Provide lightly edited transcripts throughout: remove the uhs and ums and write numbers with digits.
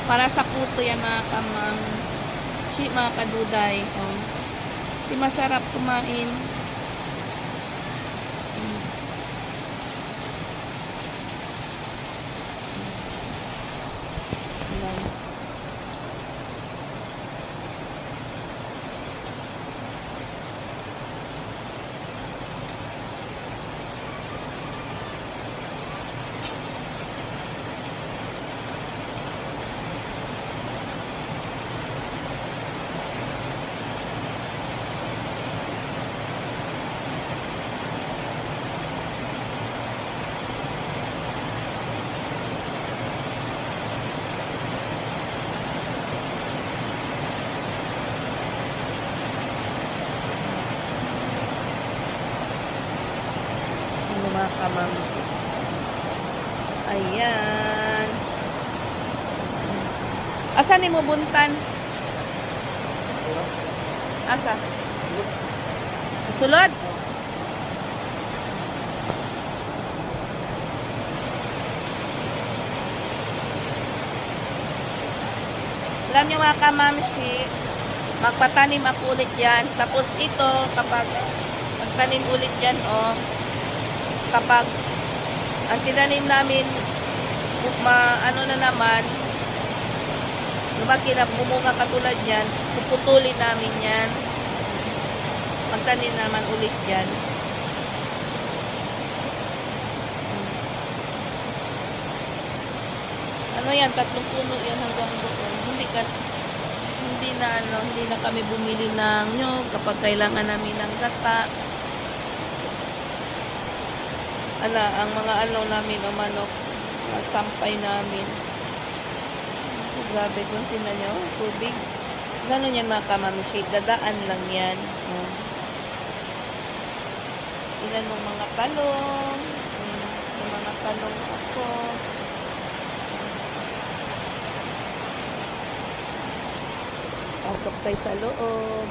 Para sa puto yan mga kamang. Mga kaduday. Oh. Di masarap kumain. Mga kamang. Ayan. Asa ni mo buntan? Asa? Sulod? Alam nyo mga kamamsi, magpatanim ako ulit yan. Tapos ito, kapag magtanim ulit yan, oh, kapag ang tinanim namin ano na naman lumaki na bumunga katulad yan, puputulin namin yan, magtanim naman ulit yan. Ano yan, 3 puno yan hanggang doon. Hindi na kami bumili ng nyog kapag kailangan namin ng gata. Ang mga namin o manok, sampay namin. So, grabe kung tinan nyo, tubig. Gano'n yan mga kamamishi, dadaan lang yan. Tinan mo mga talong. Yung mga talong ako. Pasok tayo sa loob.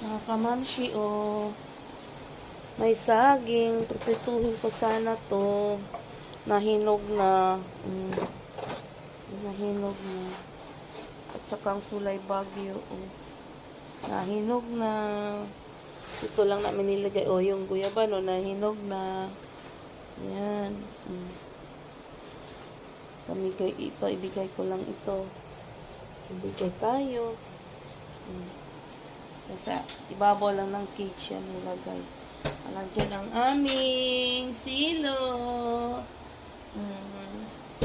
Mga kamamshi, oh. May saging. Tutuhin ko sana to. Nahinog na. Nahinog na. At saka ang sulay bagyo. Oh. Nahinog na. Ito lang namin nilagay. Oh, yung guyabano, nahinog na. Yan. Pamigay ito. Ibigay ko lang ito. Ibigay tayo. Kasi ibabaw lang ng cage yan nilagay. Alam dyan ang aming silo.